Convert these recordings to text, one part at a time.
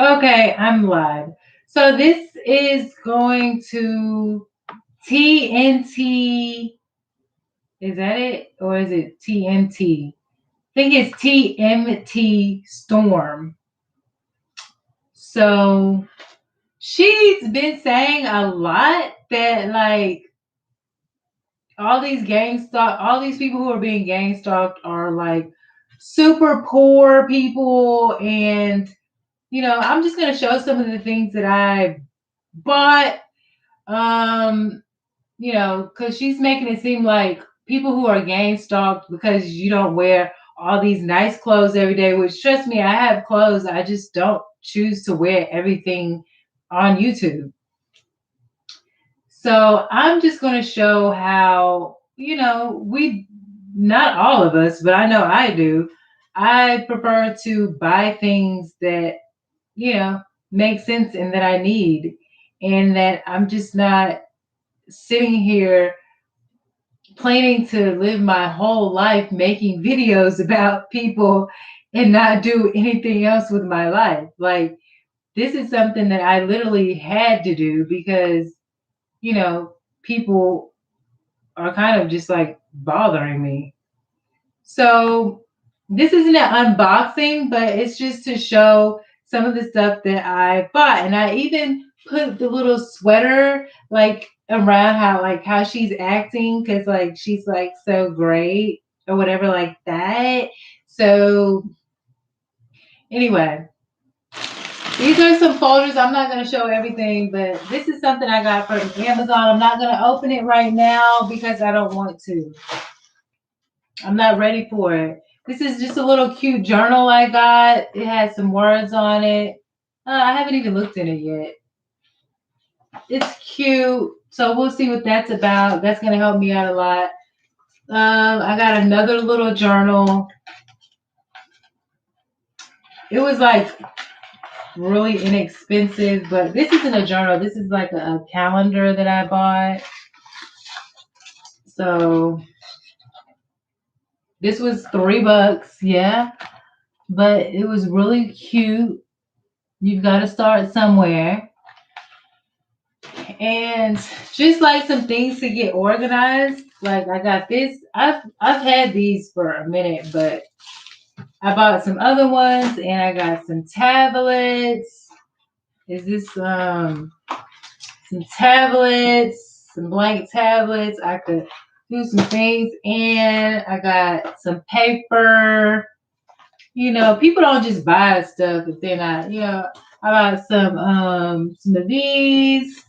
Okay, I'm live. So this is going to TNT. Is that it? Or is it TNT? I think it's TMT Storm. So she's been saying a lot that like all these people who are being gang stalked are like super poor people, and I'm just gonna show some of the things that I bought. Um, because she's making it seem like people who are gang stalked because you don't wear all these nice clothes every day, which trust me, I have clothes. I just don't choose to wear everything on YouTube. So I'm just going to show how, not all of us, but I know I do. I prefer to buy things that, you know, make sense and that I need, and that I'm just not sitting here planning to live my whole life making videos about people and not do anything else with my life. Like, this is something that I literally had to do because, people are kind of just like bothering me. So, this isn't an unboxing, but it's just to show some of the stuff that I bought. And I even put the little sweater like around how she's acting, because like she's like so great or whatever like that. So anyway, these are some folders. I'm not going to show everything, but this is something I got from Amazon. I'm not going to open it right now because I don't want to. I'm not ready for it. This is just a little cute journal I got. It has some words on it. I haven't even looked in it yet. It's cute. So we'll see what that's about. That's going to help me out a lot. I got another little journal. It was like really inexpensive, but this isn't a journal. This is like a calendar that I bought. So this was $3, yeah, but it was really cute. You've got to start somewhere. And just like some things to get organized. Like I got this. I've had these for a minute, but I bought some other ones and I got some tablets. Is this some tablets, some blank tablets. I could do some things, and I got some paper. People don't just buy stuff if they're not, I bought some of these.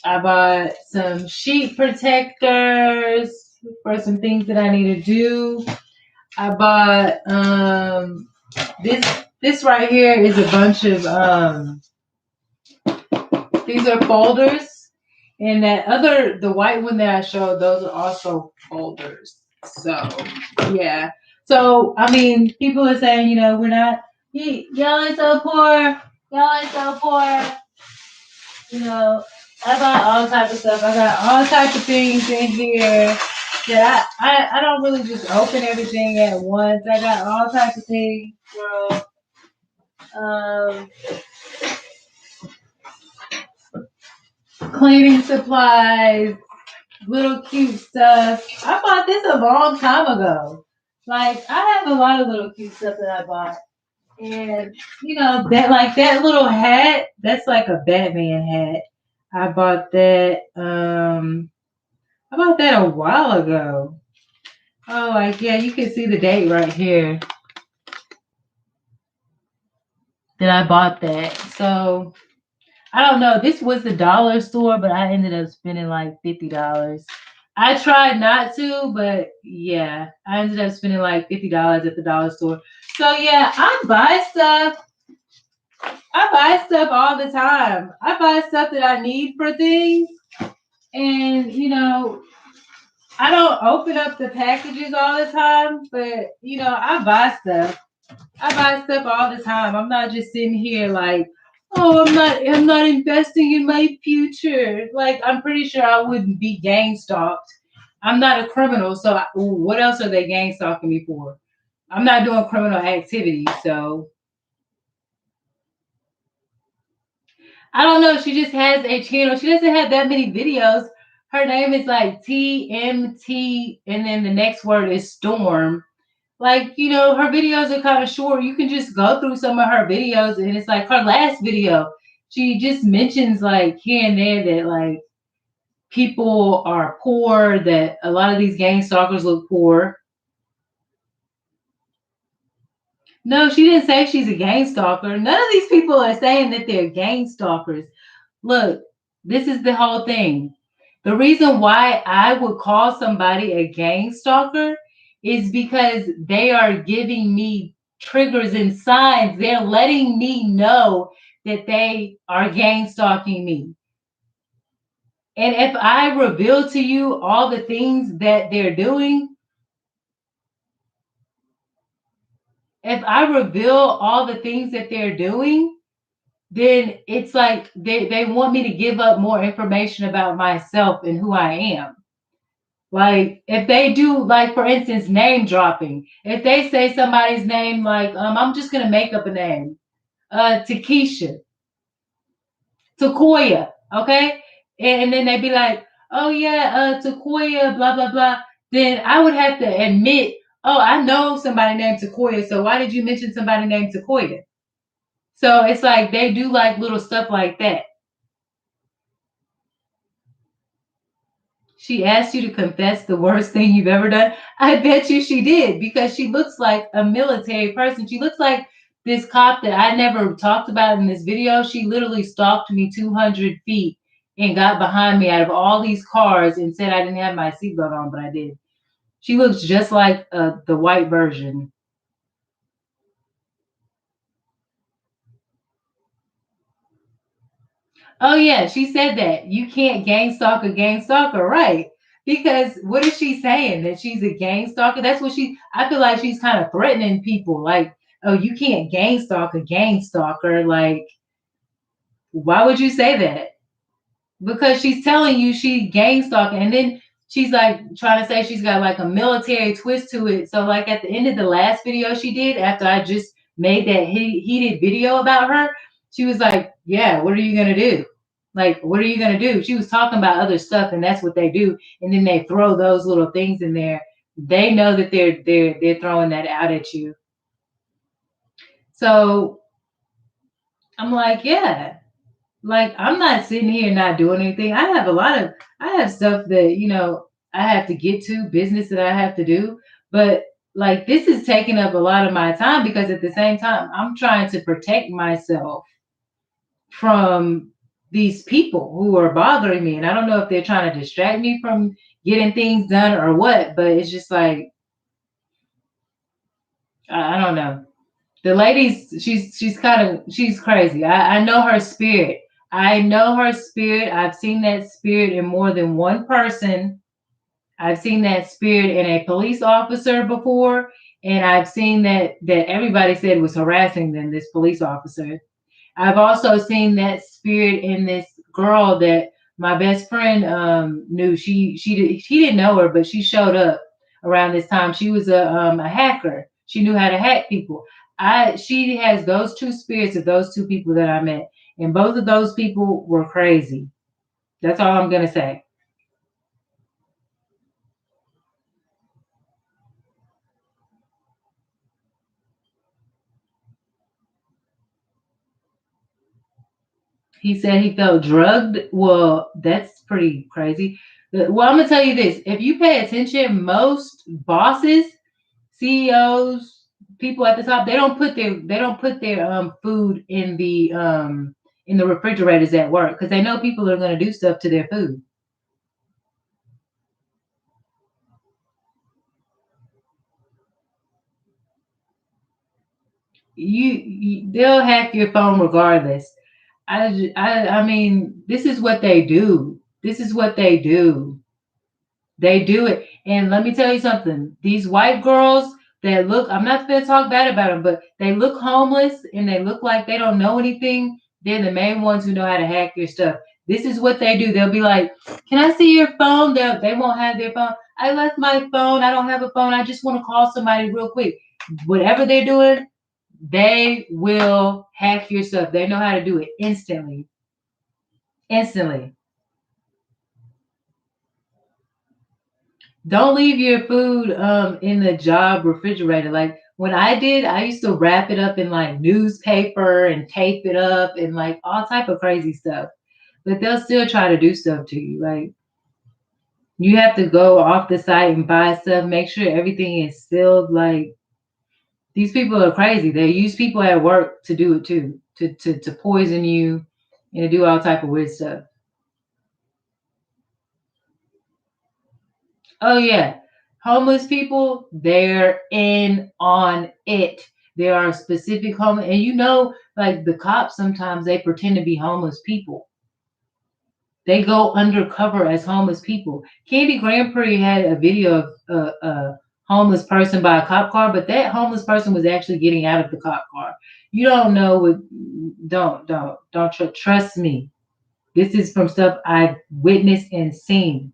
I bought some sheet protectors for some things that I need to do. I bought this right here is a bunch of these are folders, and the white one that I showed, those are also folders. So yeah. So I mean, people are saying, we're not, y'all are so poor, y'all are so poor. You know, I got all type of stuff. I got all type of things in here that I don't really just open everything at once. I got all type of things from cleaning supplies, little cute stuff. I bought this a long time ago. Like, I have a lot of little cute stuff that I bought. And that little hat, that's like a Batman hat. I bought that a while ago. Oh, like, yeah, you can see the date right here that I bought that. So I don't know. This was the dollar store, but I ended up spending like $50. I tried not to, but yeah, I ended up spending like $50 at the dollar store. So yeah, I buy stuff all the time. I buy stuff that I need for things, and I don't open up the packages all the time, but I buy stuff. I buy stuff all the time. I'm not just sitting here like, oh, I'm not investing in my future. Like, I'm pretty sure I wouldn't be gang stalked. I'm not a criminal, so what else are they gang stalking me for? I'm not doing criminal activity, so I don't know. She just has a channel. She doesn't have that many videos. Her name is like TNT, and then the next word is Storm. Like, her videos are kind of short. You can just go through some of her videos, and it's like her last video. She just mentions like here and there that like people are poor, that a lot of these gang stalkers look poor. No, she didn't say she's a gang stalker. None of these people are saying that they're gang stalkers. Look, this is the whole thing. The reason why I would call somebody a gang stalker is because they are giving me triggers and signs. They're letting me know that they are gang stalking me. And if I reveal to you all the things that they're doing, if I reveal all the things that they're doing, then it's like they want me to give up more information about myself and who I am. Like if they do, like for instance, name dropping. If they say somebody's name, like I'm just gonna make up a name, Takesha, Takoya, okay, and then they'd be like, oh yeah, Takoya, blah blah blah. Then I would have to admit, oh, I know somebody named Takoya, so why did you mention somebody named Takoya? So it's like they do like little stuff like that. She asked you to confess the worst thing you've ever done. I bet you she did because she looks like a military person. She looks like this cop that I never talked about in this video. She literally stalked me 200 feet and got behind me out of all these cars and said I didn't have my seatbelt on, but I did. She looks just like the white version. Oh yeah, she said that you can't gang stalker, right? Because what is she saying? That she's a gang stalker? That's what she. I feel like she's kind of threatening people. Like, oh, you can't gang stalk a gang stalker. Like, why would you say that? Because she's telling you she gang stalking, and then she's like trying to say she's got like a military twist to it. So like at the end of the last video she did, after I just made that heated video about her, she was like, "Yeah, what are you gonna do? Like, what are you gonna do?" She was talking about other stuff, and that's what they do. And then they throw those little things in there. They know that they're throwing that out at you. So I'm like, yeah. Like I'm not sitting here not doing anything. I have stuff that, I have to get to, business that I have to do. But like this is taking up a lot of my time because at the same time I'm trying to protect myself from these people who are bothering me. And I don't know if they're trying to distract me from getting things done or what, but it's just like I don't know. The lady's she's crazy. I know her spirit. I know her spirit. I've seen that spirit in more than one person. I've seen that spirit in a police officer before, and I've seen that everybody said was harassing them, this police officer. I've also seen that spirit in this girl that my best friend knew. She didn't know her, but she showed up around this time. She was a hacker. She knew how to hack people. She has those two spirits of those two people that I met, and both of those people were crazy. That's all I'm gonna say. He said he felt drugged. Well, that's pretty crazy. Well, I'm gonna tell you this: if you pay attention, most bosses, CEOs, people at the top, they don't put their food in the refrigerators at work because they know people are going to do stuff to their food. They'll hack your phone regardless. I mean, this is what they do. This is what they do. They do it. And let me tell you something. These white girls that look, I'm not going to talk bad about them, but they look homeless and they look like they don't know anything. They're the main ones who know how to hack your stuff. This is what they do. They'll be like, "Can I see your phone?" They won't have their phone. "I left my phone. I don't have a phone. I just want to call somebody real quick." Whatever they're doing, they will hack your stuff. They know how to do it instantly. instantly. Don't leave your food in the job refrigerator. Like when I did, I used to wrap it up in like newspaper and tape it up and like all type of crazy stuff. But they'll still try to do stuff to you. Like you have to go off the site and buy stuff, make sure everything is sealed. Like these people are crazy. They use people at work to do it too, to poison you and to do all type of weird stuff. Oh yeah. Homeless people, they're in on it. There are specific homeless and like the cops sometimes they pretend to be homeless people. They go undercover as homeless people. Candy Grand Prix had a video of a homeless person by a cop car, but that homeless person was actually getting out of the cop car. You don't know what don't trust me. This is from stuff I've witnessed and seen.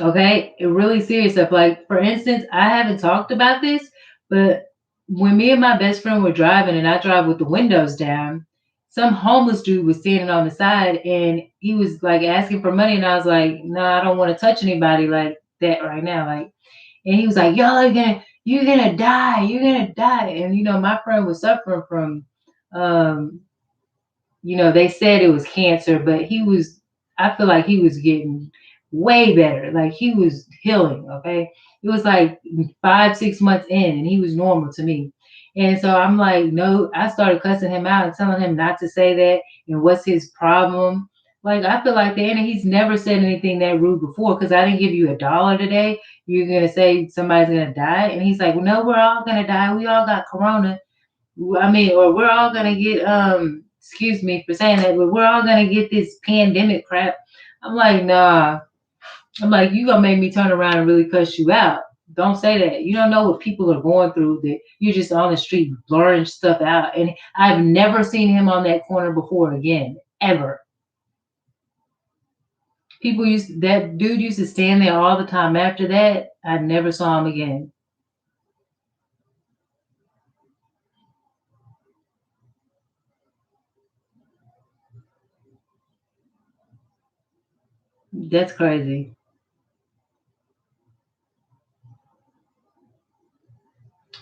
Okay, it really serious stuff. Like for instance, I haven't talked about this, but when me and my best friend were driving, and I drive with the windows down, some homeless dude was standing on the side, and he was like asking for money, and I was like, "No, I don't want to touch anybody like that right now." Like, and he was like, "Y'all are you're gonna die, you're gonna die," and my friend was suffering from um they said it was cancer, but I feel like he was getting way better. Like he was healing, okay? It was like 5, 6 months in, and he was normal to me. And so I'm like, no, I started cussing him out and telling him not to say that and what's his problem. Like, I feel like and he's never said anything that rude before because I didn't give you $1 today. You're going to say somebody's going to die. And he's like, well, no, we're all going to die. We all got corona. I mean, or we're all gonna get excuse me for saying that, but we're all gonna get this pandemic crap. I'm like, nah. I'm like, you gonna make me turn around and really cuss you out. Don't say that. You don't know what people are going through. That you're just on the street blurring stuff out. And I've never seen him on that corner before again. Ever. That dude used to stand there all the time. After that, I never saw him again. That's crazy.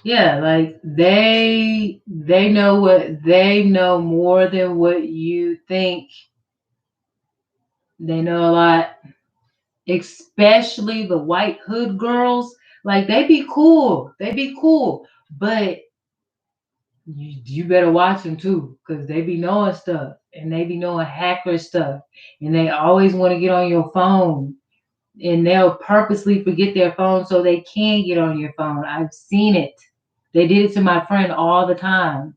Yeah, like they know more than what you think. They know a lot, especially the white hood girls. Like they be cool. They be cool. But you better watch them too, because they be knowing stuff and they be knowing hacker stuff. And they always want to get on your phone. And they'll purposely forget their phone so they can get on your phone. I've seen it. They did it to my friend all the time.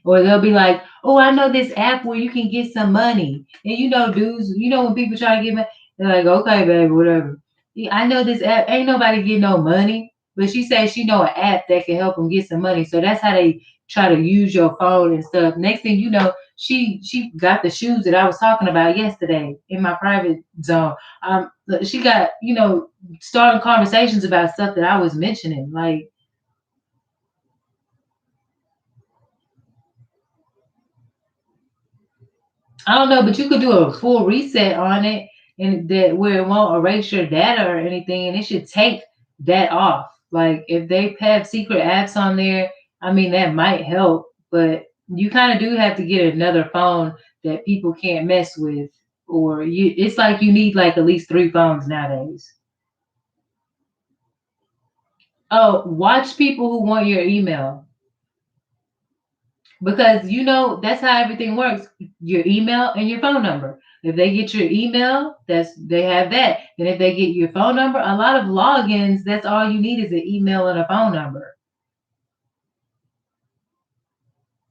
Or they'll be like, "Oh, I know this app where you can get some money." And dudes, when people try to get money, they're like, "Okay, baby, whatever." Yeah, I know this app. Ain't nobody get no money, but she says she know an app that can help them get some money. So that's how they try to use your phone and stuff. Next thing you know, she got the shoes that I was talking about yesterday in my private zone. She got starting conversations about stuff that I was mentioning, like. I don't know, but you could do a full reset on it and that where it won't erase your data or anything, and it should take that off. Like if they have secret apps on there, I mean that might help, but you kind of do have to get another phone that people can't mess with, or it's like you need like at least 3 phones nowadays. Oh, watch people who want your email. Because that's how everything works. Your email and your phone number. If they get your email, they have that. Then if they get your phone number, a lot of logins, that's all you need is an email and a phone number.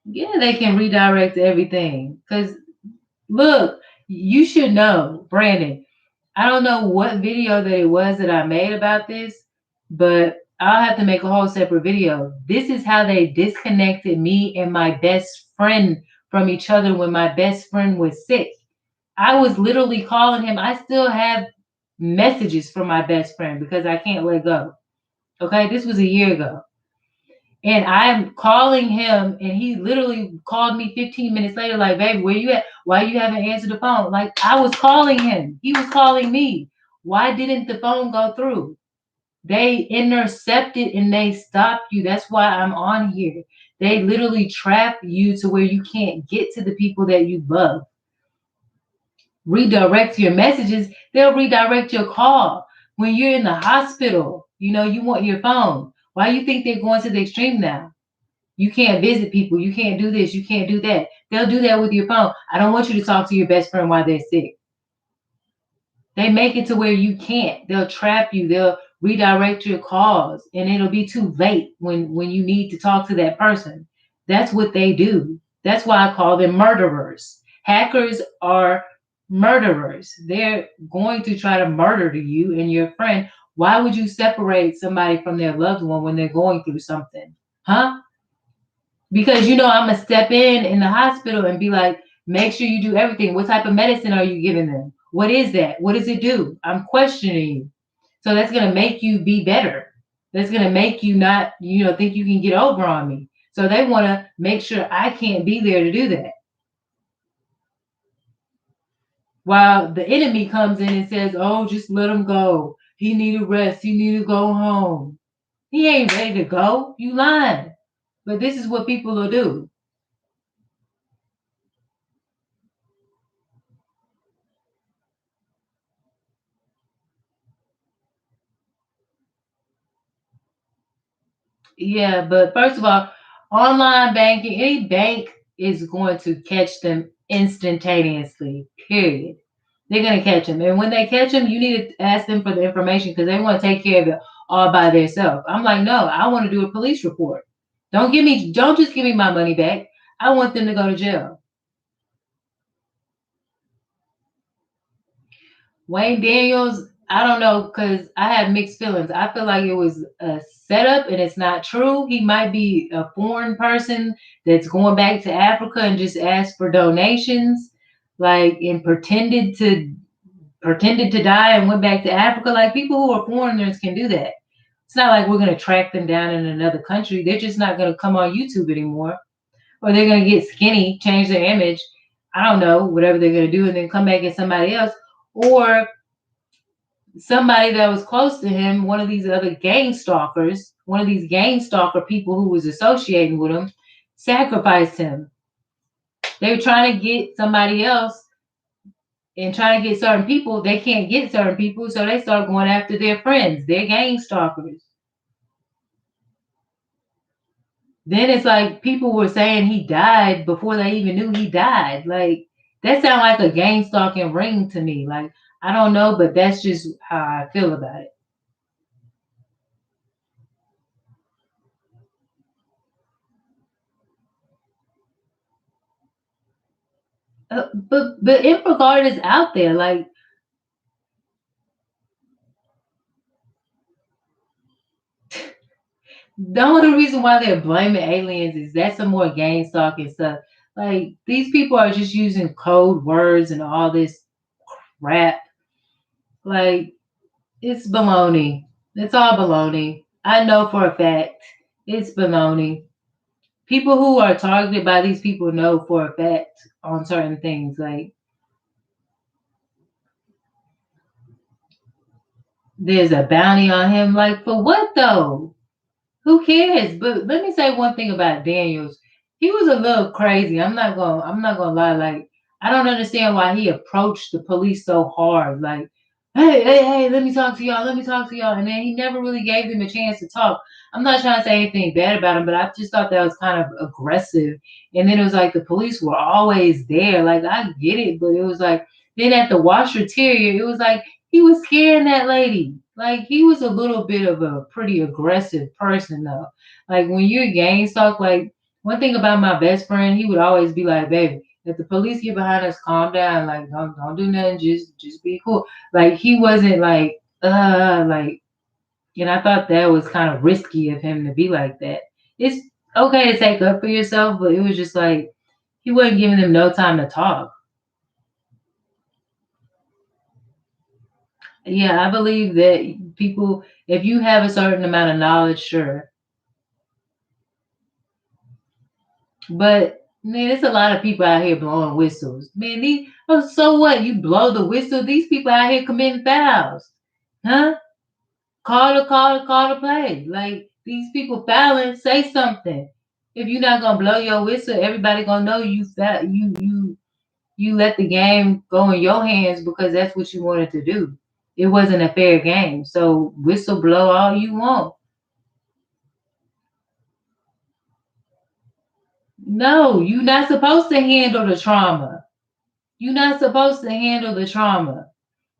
Yeah, they can redirect everything. Because look, you should know, Brandon. I don't know what video that it was that I made about this, but I'll have to make a whole separate video. This is how they disconnected me and my best friend from each other when my best friend was sick. I was literally calling him. I still have messages from my best friend because I can't let go. Okay, this was a year ago. And I'm calling him, and he literally called me 15 minutes later, like, baby, where you at? Why you haven't answered the phone? Like, I was calling him. He was calling me. Why didn't the phone go through? They intercepted and they stopped you. That's why I'm on here. They literally trap you to where you can't get to the people that you love. Redirect your messages, they'll redirect your call. When you're in the hospital, you want your phone. Why do you think they're going to the extreme now? You can't visit people. You can't do this. You can't do that. They'll do that with your phone. I don't want you to talk to your best friend while they're sick. They make it to where you can't. They'll trap you. They'll redirect your calls, and it'll be too late when you need to talk to that person. That's what they do. That's why I call them murderers. Hackers are murderers. They're going to try to murder you and your friend. Why would you separate somebody from their loved one when they're going through something? Huh? Because I'm gonna step in the hospital and be like, make sure you do everything. What type of medicine are you giving them? What is that? What does it do? I'm questioning you. So that's gonna make you be better. That's gonna make you not, think you can get over on me. So they wanna make sure I can't be there to do that. While the enemy comes in and says, oh, just let him go. He need a rest. He need to go home. He ain't ready to go. You lying. But this is what people will do. Yeah, but first of all, online banking, any bank is going to catch them instantaneously, period. They're going to catch them. And when they catch them, you need to ask them for the information because they want to take care of it all by themselves. I'm like, no, I want to do a police report. Don't just give me my money back. I want them to go to jail. Wayne Daniels, I don't know because I have mixed feelings. I feel like it was a setup and it's not true. He might be a foreign person that's going back to Africa and just asked for donations, like and pretended to die and went back to Africa. Like people who are foreigners can do that. It's not like we're gonna track them down in another country. They're just not gonna come on YouTube anymore, or they're gonna get skinny, change their image. I don't know, whatever they're gonna do, and then come back as somebody else, or somebody that was close to him, one of these other gang stalkers, one of these gang stalker people who was associating with him, sacrificed him. They were trying to get somebody else and trying to get certain people. They can't get certain people, so they start going after their friends, their gang stalkers. Then it's like people were saying he died before they even knew he died. Like that sounds like a gang stalking ring to me. Like I don't know, but that's just how I feel about it. But Infraguard is out there. Like the only reason why they're blaming aliens is that's some more gang stalking stuff. Like these people are just using code words and all this crap. Like it's baloney. It's all baloney. I know for a fact it's baloney. People who are targeted by these people know for a fact on certain things. Like there's a bounty on him. Like for what though? Who cares? But let me say one thing about Daniels. He was a little crazy. I'm not gonna lie. Like I don't understand why he approached the police so hard. Like, hey, let me talk to y'all. Let me talk to y'all. And then he never really gave them a chance to talk. I'm not trying to say anything bad about him, but I just thought that was kind of aggressive. And then it was like the police were always there. Like I get it, but it was like then at the washer terrier, it was like he was scaring that lady. Like he was a little bit of a pretty aggressive person though. Like when you're gang stalk, like one thing about my best friend, he would always be like, baby, if the police get behind us, calm down. Like don't do nothing, just be cool. Like he wasn't like and I thought that was kind of risky of him to be like that. It's okay to take up for yourself, but it was just like he wasn't giving them no time to talk. Yeah, I believe that people, if you have a certain amount of knowledge, sure. But man, there's a lot of people out here blowing whistles. Man, these so what? You blow the whistle. These people out here committing fouls, huh? Call to play. Like these people fouling. Say something. If you're not gonna blow your whistle, everybody gonna know you let the game go in your hands because that's what you wanted to do. It wasn't a fair game. So whistle blow all you want. No, you're not supposed to handle the trauma. You're not supposed to handle the trauma.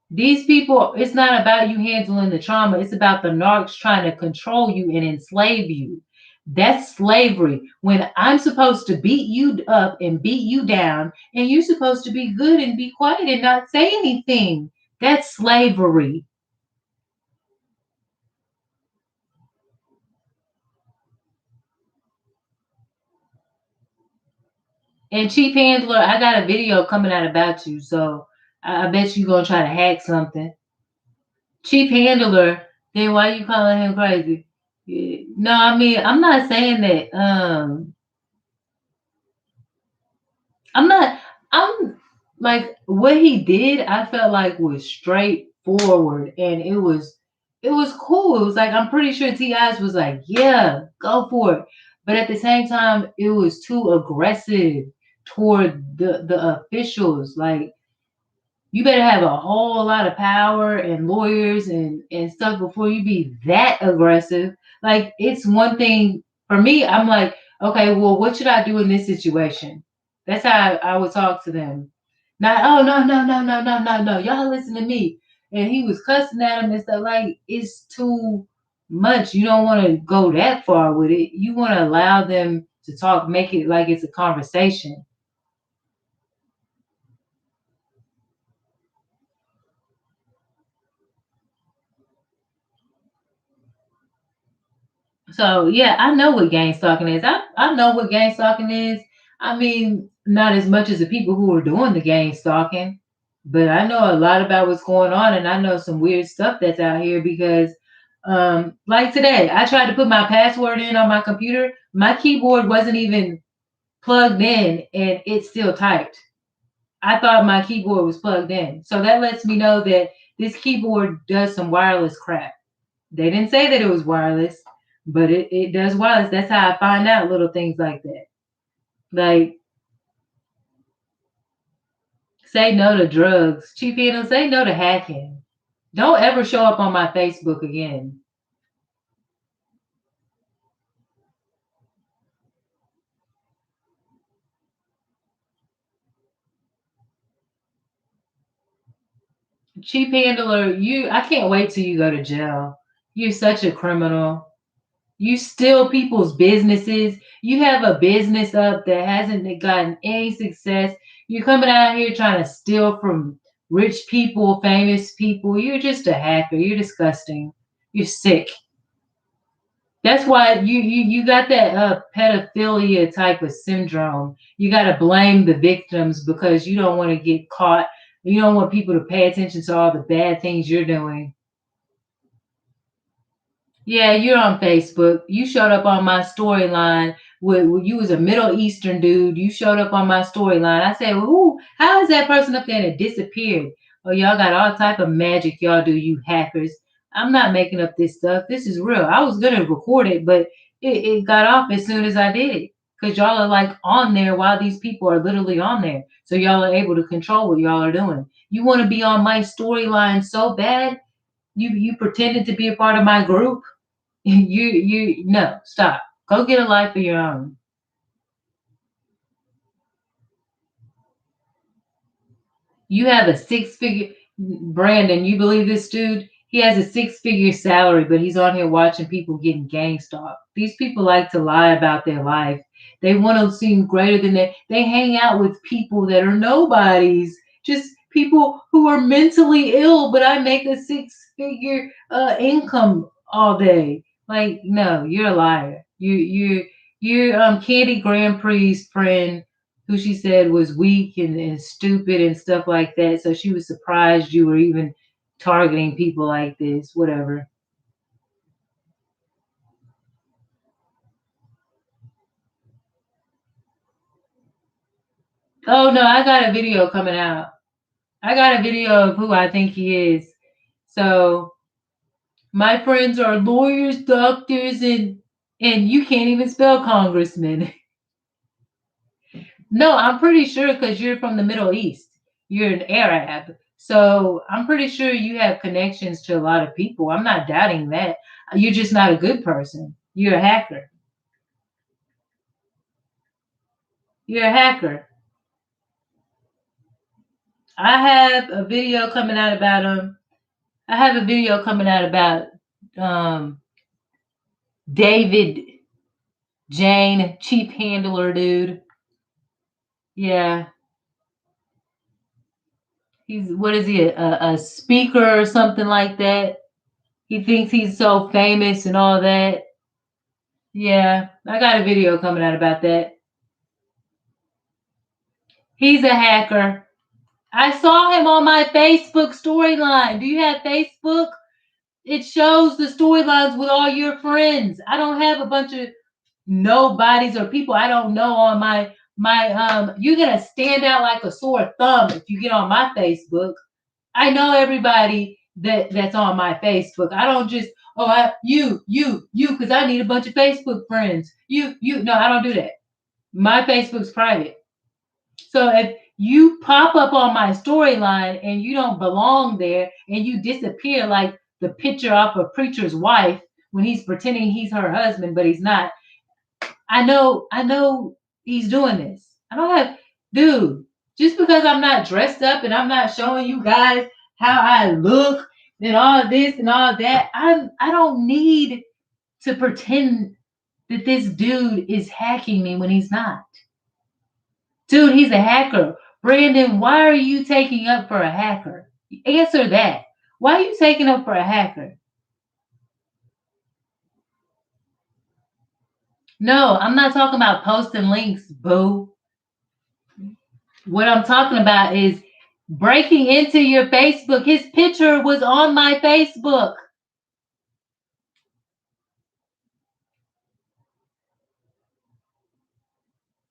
These people, it's not about you handling the trauma. It's about the narcs trying to control you and enslave you. That's slavery. When I'm supposed to beat you up and beat you down, and you're supposed to be good and be quiet and not say anything. That's slavery. And Chief Handler, I got a video coming out about you, so I bet you're gonna try to hack something. Chief Handler, then why you calling him crazy? No, I mean I'm not saying that. I'm not. I'm like what he did. I felt like was straightforward, and it was cool. It was like I'm pretty sure Ti's was like, yeah, go for it. But at the same time, it was too aggressive toward the officials. Like you better have a whole lot of power and lawyers and stuff before you be that aggressive. Like it's one thing for me. I'm like, okay, well, what should I do in this situation? That's how I would talk to them. Not, oh no, y'all listen to me. And he was cussing at him and stuff. Like it's too much. You don't want to go that far with it. You want to allow them to talk, make it like it's a conversation. So yeah, I know what gang stalking is. I know what gang stalking is. I mean, not as much as the people who are doing the gang stalking, but I know a lot about what's going on, and I know some weird stuff that's out here because, like today, I tried to put my password in on my computer. My keyboard wasn't even plugged in, and it still typed. I thought my keyboard was plugged in, so that lets me know that this keyboard does some wireless crap. They didn't say that it was wireless, but it does wireless. That's how I find out little things like that. Like, say no to drugs. Chief Handle, say no to hacking. Don't ever show up on my Facebook again. Chief Handler, I can't wait till you go to jail. You're such a criminal. You steal people's businesses. You have a business up that hasn't gotten any success. You're coming out here trying to steal from rich people, famous people. You're just a hacker. You're disgusting. You're sick. That's why you got that pedophilia type of syndrome. You got to blame the victims because you don't want to get caught. You don't want people to pay attention to all the bad things you're doing. Yeah, you're on Facebook. You showed up on my storyline with you was a Middle Eastern dude. You showed up on my storyline. I said, well, who? How is that person up there and it disappeared? Oh, y'all got all type of magic y'all do, you hackers. I'm not making up this stuff. This is real. I was gonna record it, but it got off as soon as I did it. Cause y'all are like on there while these people are literally on there. So y'all are able to control what y'all are doing. You want to be on my storyline so bad, you pretended to be a part of my group. You no, stop. Go get a life of your own. You have a six-figure Brandon, you believe this dude? He has a six-figure salary, but he's on here watching people getting gang stalked. These people like to lie about their life. They want to seem greater than that. They hang out with people that are nobodies, just people who are mentally ill, but I make a six-figure income all day. Like, no, you're a liar. You're Candy Grand Prix's friend who she said was weak and stupid and stuff like that. So she was surprised you were even targeting people like this, whatever. Oh no, I got a video coming out. I got a video of who I think he is. So my friends are lawyers, doctors, and you can't even spell congressman. No, I'm pretty sure because you're from the Middle East. You're an Arab. So I'm pretty sure you have connections to a lot of people. I'm not doubting that. You're just not a good person. You're a hacker. You're a hacker. I have a video coming out about him. I have a video coming out about um, David Jane, cheap handler dude. Yeah, he's what is he? A speaker or something like that. He thinks he's so famous and all that. Yeah, I got a video coming out about that. He's a hacker. I saw him on my Facebook storyline. Do you have Facebook? It shows the storylines with all your friends. I don't have a bunch of nobodies or people I don't know on my you're gonna stand out like a sore thumb if you get on my Facebook. I know everybody that's on my Facebook. I don't just you because I need a bunch of Facebook friends. You no, I don't do that. My Facebook's private. So if you pop up on my storyline and you don't belong there and you disappear like the picture off a preacher's wife when he's pretending he's her husband, but he's not, I know he's doing this. I don't have dude, just because I'm not dressed up and I'm not showing you guys how I look and all this and all that, I don't need to pretend that this dude is hacking me when he's not. Dude, he's a hacker. Brandon, why are you taking up for a hacker? Answer that. Why are you taking up for a hacker? No, I'm not talking about posting links, boo. What I'm talking about is breaking into your Facebook. His picture was on my Facebook.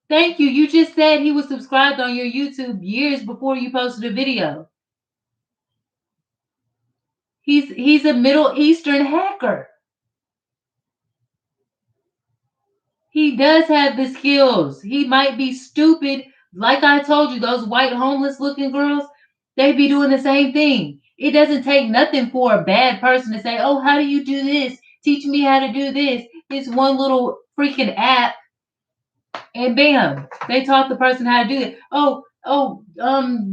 Thank you. You just said he was subscribed on your YouTube years before you posted a video. He's a Middle Eastern hacker. He does have the skills. He might be stupid. Like I told you, those white homeless looking girls, they be doing the same thing. It doesn't take nothing for a bad person to say, oh, how do you do this? Teach me how to do this. It's one little freaking app, and bam, they taught the person how to do it.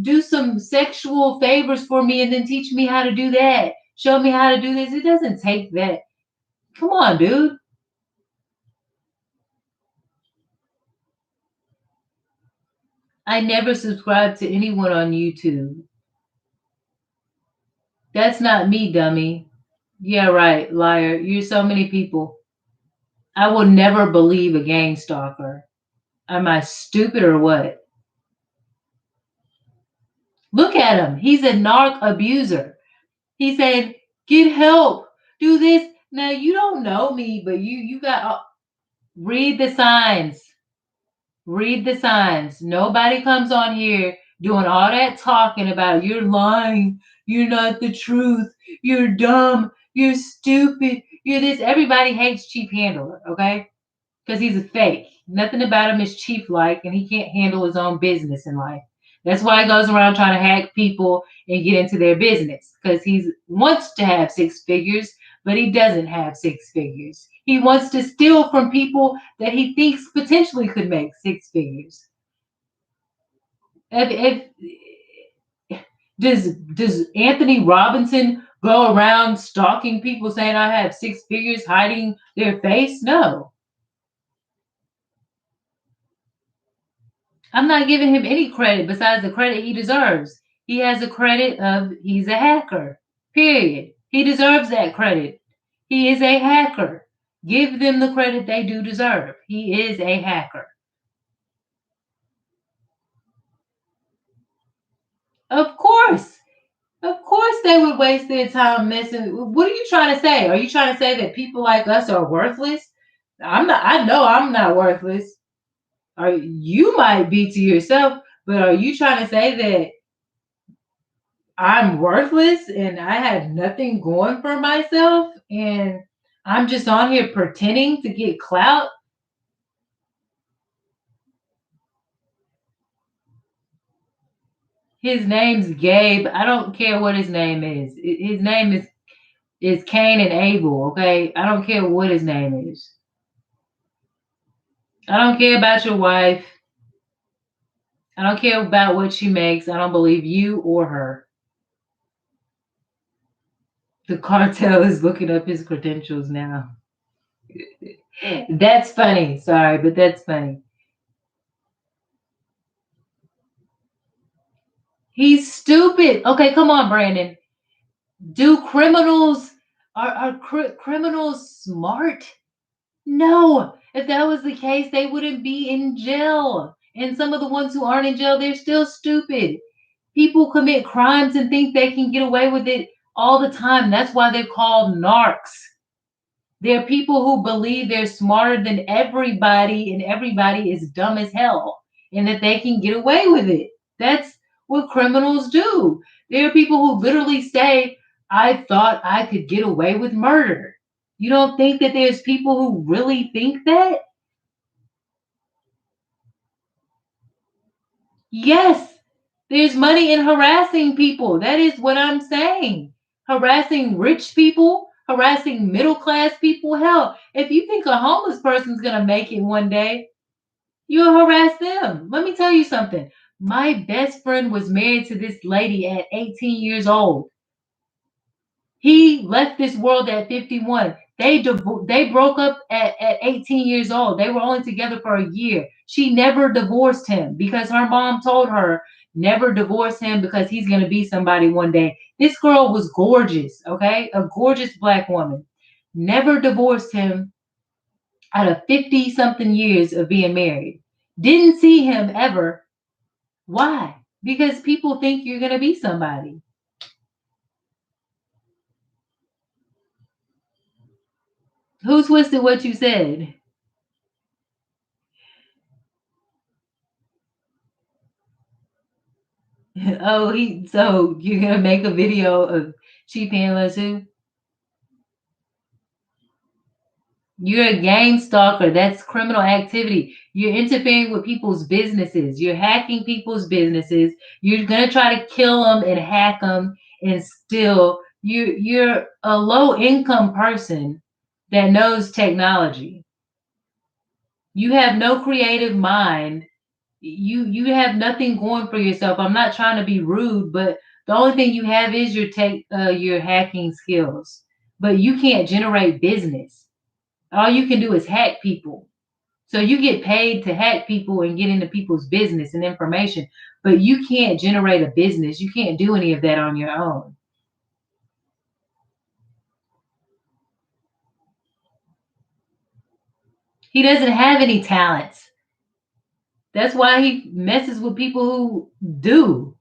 Do some sexual favors for me and then teach me how to do that. Show me how to do this. It doesn't take that. Come on, dude. I never subscribed to anyone on YouTube. That's not me, dummy. Yeah, right, liar. You're so many people. I will never believe a gang stalker. Am I stupid or what? Look at him. He's a narc abuser. He said, "Get help. Do this." Now you don't know me, but you got read the signs. Read the signs. Nobody comes on here doing all that talking about you're lying, you're not the truth, you're dumb, you're stupid, you're this. Everybody hates Chief Handler, okay? Because he's a fake. Nothing about him is chief like, and he can't handle his own business in life. That's why he goes around trying to hack people and get into their business because he wants to have six figures, but he doesn't have six figures. He wants to steal from people that he thinks potentially could make six figures. If does Anthony Robinson go around stalking people saying I have six figures, hiding their face? No. I'm not giving him any credit besides the credit he deserves. He has a credit of he's a hacker. Period. He deserves that credit. He is a hacker. Give them the credit they do deserve. He is a hacker. Of course. Of course they would waste their time messing. What are you trying to say? Are you trying to say that people like us are worthless? I know I'm not worthless. Or you might be to yourself, But are you trying to say that I'm worthless and I have nothing going for myself and I'm just on here pretending to get clout? His name's Gabe. I don't care what his name is. His name is Cain and Abel, okay? I don't care what his name is. I don't care about your wife. I don't care about what she makes. I don't believe you or her. The cartel is looking up his credentials now. That's funny. Sorry, but that's funny. He's stupid. Okay, come on, Brandon. Do criminals are criminals smart? No. If that was the case, they wouldn't be in jail. And some of the ones who aren't in jail, they're still stupid. People commit crimes and think they can get away with it all the time. That's why they're called narcs. They're people who believe they're smarter than everybody and everybody is dumb as hell and that they can get away with it. That's what criminals do. There are people who literally say, I thought I could get away with murder. You don't think that there's people who really think that? Yes, there's money in harassing people. That is what I'm saying. Harassing rich people, harassing middle class people. Hell, if you think a homeless person's going to make it one day, you'll harass them. Let me tell you something. My best friend was married to this lady at 18 years old. He left this world at 51. They broke up at 18 years old. They were only together for a year. She never divorced him because her mom told her never divorce him because he's going to be somebody one day. This girl was gorgeous, okay? A gorgeous black woman. Never divorced him out of 50 something years of being married. Didn't see him ever. Why? Because people think you're going to be somebody. Who twisted what you said? Oh, so you're gonna make a video of cheap handlers too? You're a game stalker. That's criminal activity. You're interfering with people's businesses. You're hacking people's businesses. You're gonna try to kill them and hack them and still you're a low income person that knows technology. You have no creative mind. You have nothing going for yourself. I'm not trying to be rude, but the only thing you have is your hacking skills. But you can't generate business. All you can do is hack people. So you get paid to hack people and get into people's business and information, but you can't generate a business. You can't do any of that on your own. He doesn't have any talents. That's why he messes with people who do.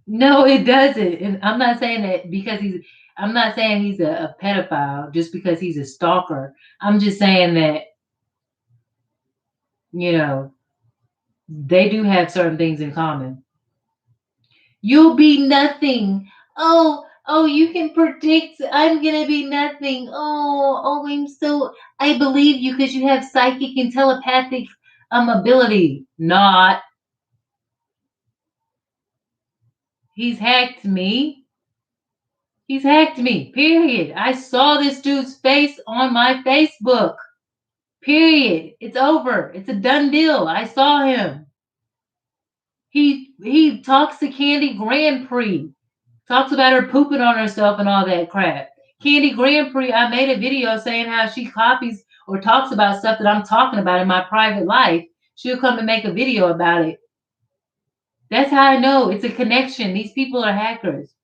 No, it doesn't. And I'm not saying that because I'm not saying he's a pedophile just because he's a stalker. I'm just saying that, you know, they do have certain things in common. You'll be nothing. Oh, you can predict I'm gonna be nothing. I believe you because you have psychic and telepathic ability. Not. He's hacked me. He's hacked me. Period. I saw this dude's face on my Facebook. Period. It's over. It's a done deal. I saw him. He talks to Candy Grand Prix. Talks about her pooping on herself and all that crap. Candy Grand Prix, I made a video saying how she copies or talks about stuff that I'm talking about in my private life. She'll come and make a video about it. That's how I know it's a connection. These people are hackers.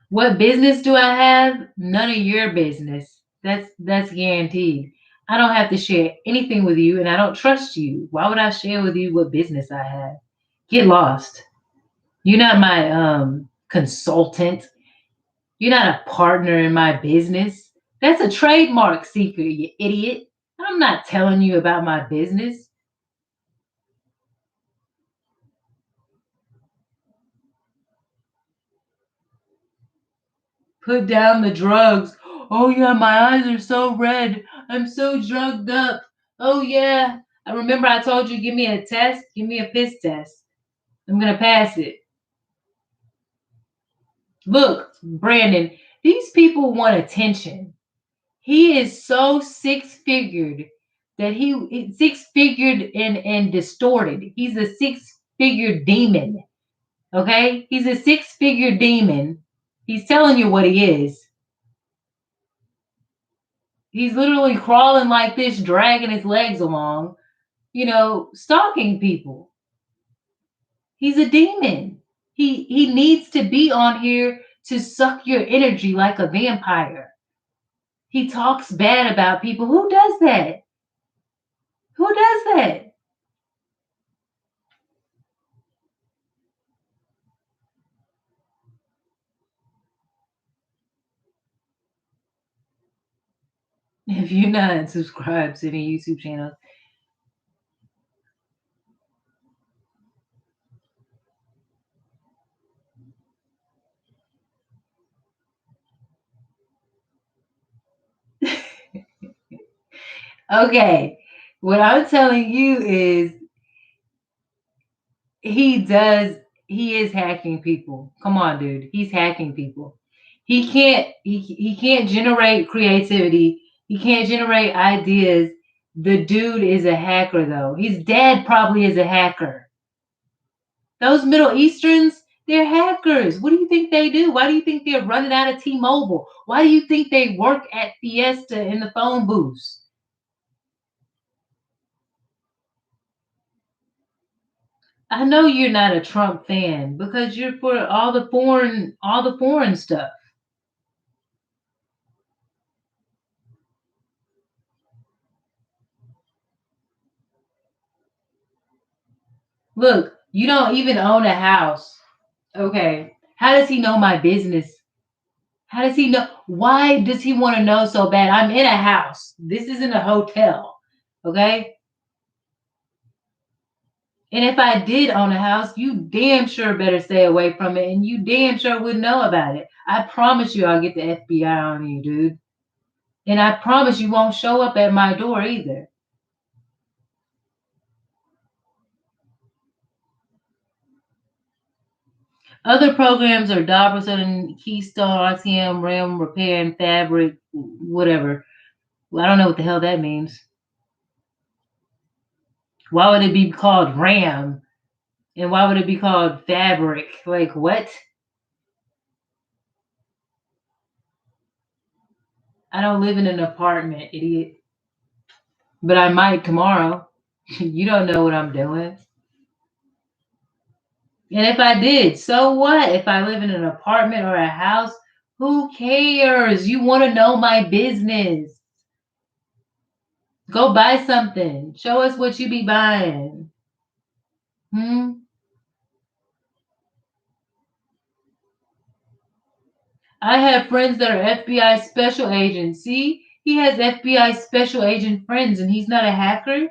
What business do I have? None of your business. That's guaranteed. I don't have to share anything with you and I don't trust you. Why would I share with you what business I have? Get lost. You're not my consultant. You're not a partner in my business. That's a trademark secret, you idiot. I'm not telling you about my business. Put down the drugs. Oh, yeah, my eyes are so red. I'm so drugged up. Oh, yeah. I remember I told you, give me a test. Give me a piss test. I'm going to pass it. Look, Brandon, these people want attention. He is so six figured that he six figured and distorted. He's a six figure demon. Okay? He's a six figure demon. He's telling you what he is. He's literally crawling like this, dragging his legs along, stalking people. He's a demon. He needs to be on here to suck your energy like a vampire. He talks bad about people. Who does that? Who does that? If you're not subscribed to any YouTube channels, okay. What I'm telling you is he does he is hacking people. Come on, dude. He's hacking people. He can't generate creativity. He can't generate ideas. The dude is a hacker though. His dad probably is a hacker. Those Middle Easterns, they're hackers. What do you think they do? Why do you think they're running out of T-Mobile? Why do you think they work at Fiesta in the phone booths? I know you're not a Trump fan because you're for all the foreign stuff. Look, you don't even own a house. Okay. How does he know my business? How does he know? Why does he want to know so bad? I'm in a house. This isn't a hotel. Okay. And if I did own a house, you damn sure better stay away from it. And you damn sure wouldn't know about it. I promise you I'll get the FBI on you, dude. And I promise you won't show up at my door either. Other programs are Dobberson, Keystone, RTM, RAM, Repair, and Fabric, whatever. Well, I don't know what the hell that means. Why would it be called RAM? And why would it be called Fabric? Like, what? I don't live in an apartment, idiot. But I might tomorrow. You don't know what I'm doing. And if I did, so what? If I live in an apartment or a house, who cares? You want to know my business. Go buy something. Show us what you be buying. Hmm? I have friends that are FBI special agents. See, he has FBI special agent friends and he's not a hacker.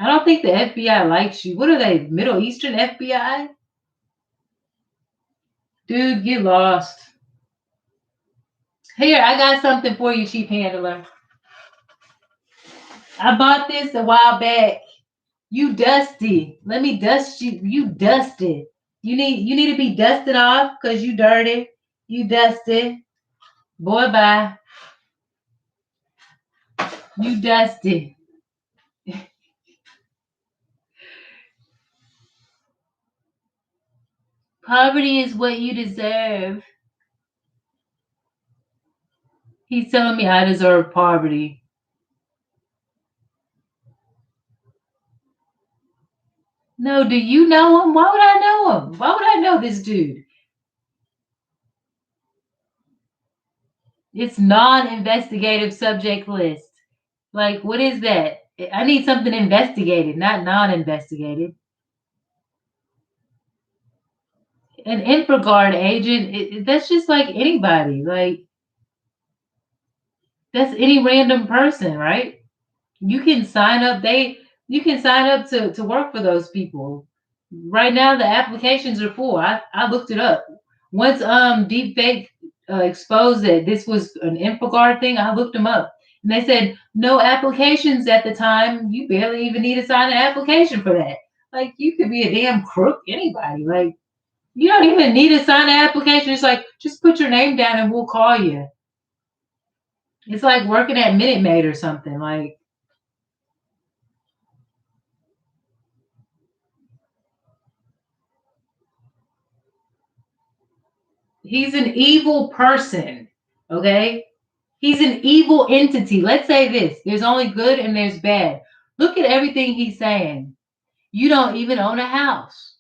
I don't think the FBI likes you. What are they, Middle Eastern FBI? Dude, get lost. Here, I got something for you, Chief Handler. I bought this a while back. You dusty. Let me dust you. You dusty. You need to be dusted off because you dirty. You dusty. Boy bye. You dusty. Poverty is what you deserve. He's telling me I deserve poverty. No, do you know him? Why would I know him? Why would I know this dude? It's non-investigative subject list. Like, what is that? I need something investigated, not non-investigated. An infraguard agent, that's just like anybody. Like that's any random person, right? You can sign up. You can sign up to work for those people. Right now, the applications are full. I looked it up. Once deepfake exposed that this was an infraguard thing, I looked them up, and they said no applications at the time. You barely even need to sign an application for that. Like you could be a damn crook, anybody. Like you don't even need to sign an application. It's like just put your name down and we'll call you. It's like working at Minute Maid or something. Like he's an evil person. Okay? He's an evil entity. Let's say this. There's only good and there's bad. Look at everything he's saying. You don't even own a house.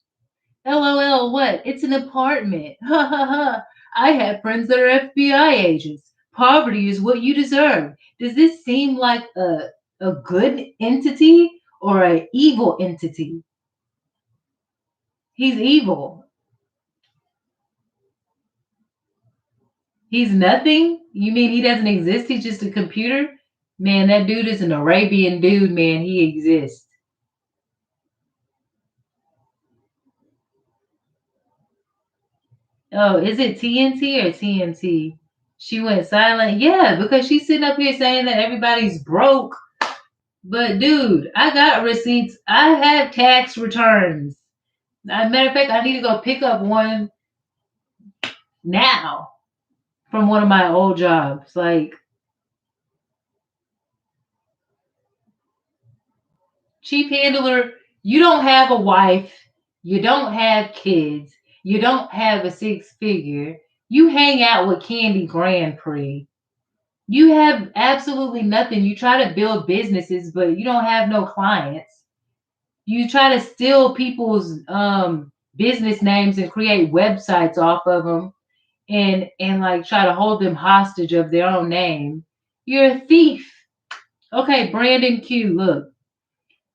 LOL, what? It's an apartment. Ha ha ha. I have friends that are FBI agents. Poverty is what you deserve. Does this seem like a good entity or an evil entity? He's evil. He's nothing? You mean he doesn't exist? He's just a computer? Man, that dude is an Arabian dude, man. He exists. Oh, is it TNT or TNT? She went silent. Yeah, because she's sitting up here saying that everybody's broke. But dude, I got receipts. I have tax returns. Matter of fact, I need to go pick up one now from one of my old jobs. Like chief handler, you don't have a wife, you don't have kids, you don't have a six figure. You hang out with Candy Grand Prix. You have absolutely nothing. You try to build businesses, but you don't have no clients. You try to steal people's business names and create websites off of them and like try to hold them hostage of their own name. You're a thief. Okay, Brandon Q, look.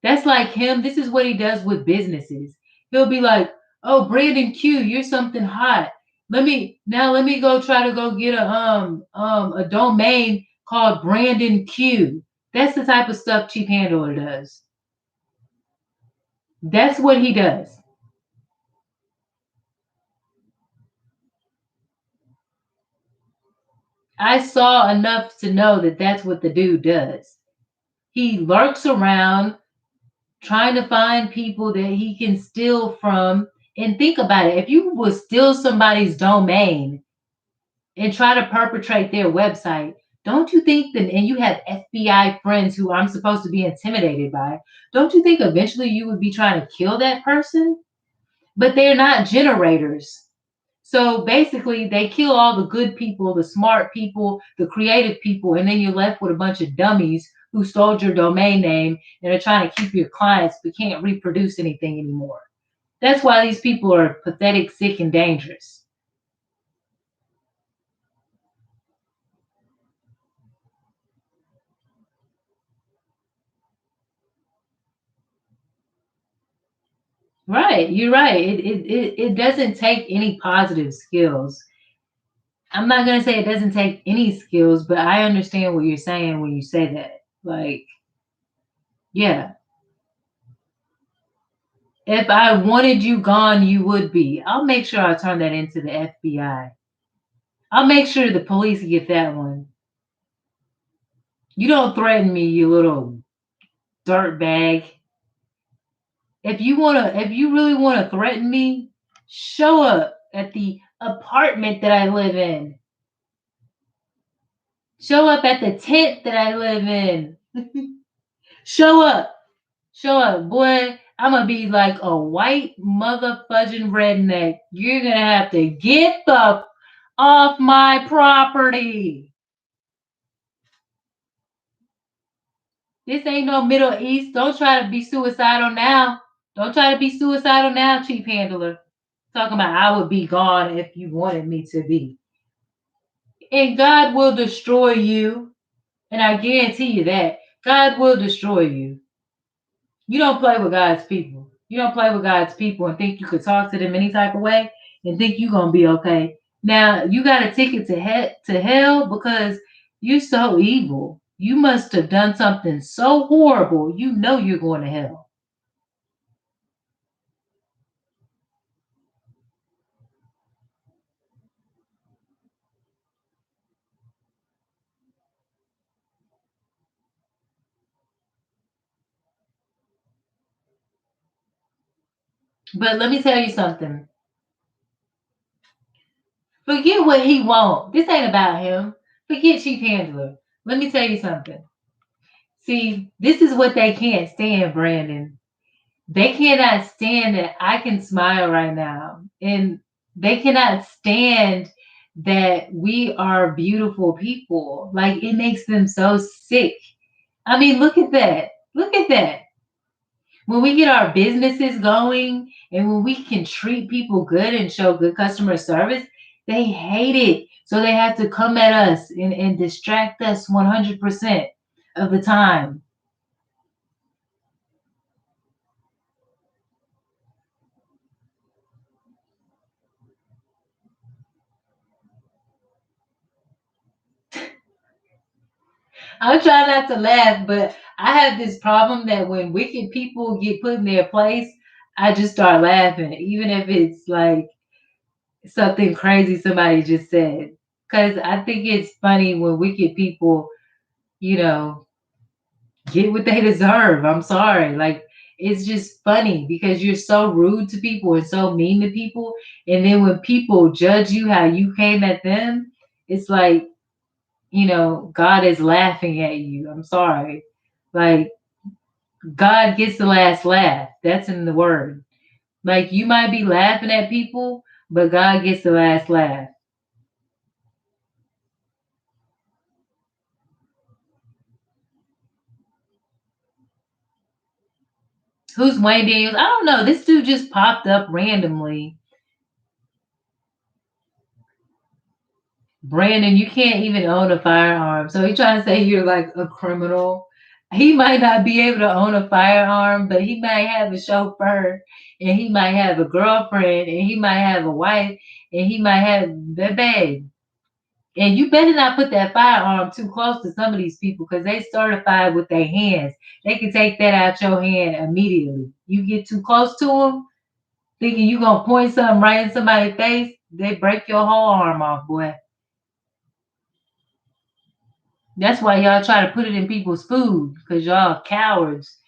That's like him. This is what he does with businesses. He'll be like, "Oh, Brandon Q, you're something hot. Let me go try to go get a domain called Brandon Q." That's the type of stuff Chief Handler does. That's what he does. I saw enough to know that that's what the dude does. He lurks around trying to find people that he can steal from. And think about it. If you would steal somebody's domain and try to perpetrate their website, don't you think that, and you have FBI friends who I'm supposed to be intimidated by, don't you think eventually you would be trying to kill that person? But they're not generators. So basically, they kill all the good people, the smart people, the creative people, and then you're left with a bunch of dummies who stole your domain name and are trying to keep your clients but can't reproduce anything anymore. That's why these people are pathetic, sick, and dangerous. Right, you're right. It doesn't take any positive skills. I'm not gonna say it doesn't take any skills, but I understand what you're saying when you say that. Like, yeah, if I wanted you gone, you would be. I'll make sure I turn that into the FBI. I'll make sure the police get that one. You don't threaten me, you little dirt bag. If you really wanna threaten me, show up at the apartment that I live in. Show up at the tent that I live in. Show up. Show up, boy. I'm gonna be like a white motherfudging redneck. You're gonna have to get the off my property. This ain't no Middle East. Don't try to be suicidal now. Don't try to be suicidal now, chief handler. Talking about I would be gone if you wanted me to be. And God will destroy you. And I guarantee you that. God will destroy you. You don't play with God's people. You don't play with God's people and think you could talk to them any type of way. and think you're gonna be okay. Now you got a ticket to hell because you're so evil. You must have done something so horrible. You know you're going to hell. But let me tell you something. Forget what he want. This ain't about him. Forget Chief Handler. Let me tell you something. See, this is what they can't stand, Brandon. They cannot stand that I can smile right now. And they cannot stand that we are beautiful people. Like, it makes them so sick. I mean, look at that. Look at that. When we get our businesses going and when we can treat people good and show good customer service, they hate it. So they have to come at us and distract us 100% of the time. I'm trying not to laugh, but I have this problem that when wicked people get put in their place, I just start laughing, even if it's like something crazy somebody just said. Because I think it's funny when wicked people, you know, get what they deserve. I'm sorry. Like, it's just funny because you're so rude to people and so mean to people. And then when people judge you how you came at them, it's like, God is laughing at you. I'm sorry. Like, God gets the last laugh. That's in the word. Like, you might be laughing at people, but God gets the last laugh. Who's Wayne Daniels? I don't know. This dude just popped up randomly. Brandon, you can't even own a firearm. So he trying to say you're like a criminal. He might not be able to own a firearm, but he might have a chauffeur and he might have a girlfriend and he might have a wife and he might have the babe. And you better not put that firearm too close to some of these people because they certified with their hands. They can take that out your hand immediately. You get too close to them, thinking you gonna point something right in somebody's face, they break your whole arm off, boy. That's why y'all try to put it in people's food because y'all cowards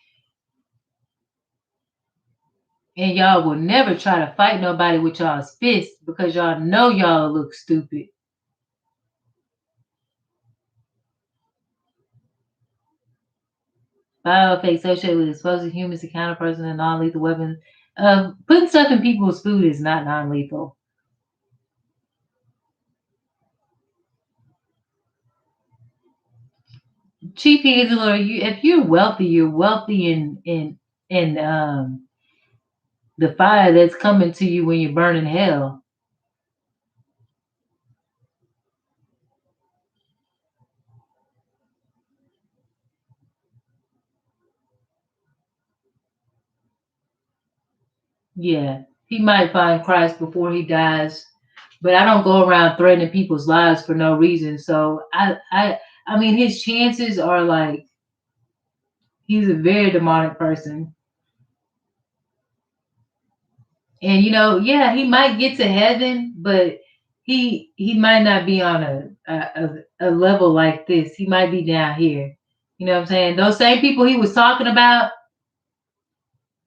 and y'all will never try to fight nobody with y'all's fists because y'all know y'all look stupid. Bioeffects associated with exposing humans to counterperson and non-lethal weapons. Putting stuff in people's food is not non-lethal. Chief Angela, if you're wealthy in the fire that's coming to you when you're burning hell. Yeah, he might find Christ before he dies, but I don't go around threatening people's lives for no reason. So I mean, his chances are like he's a very demonic person, and yeah, he might get to heaven, but he might not be on a level like this. He might be down here. You know what I'm saying? Those same people he was talking about,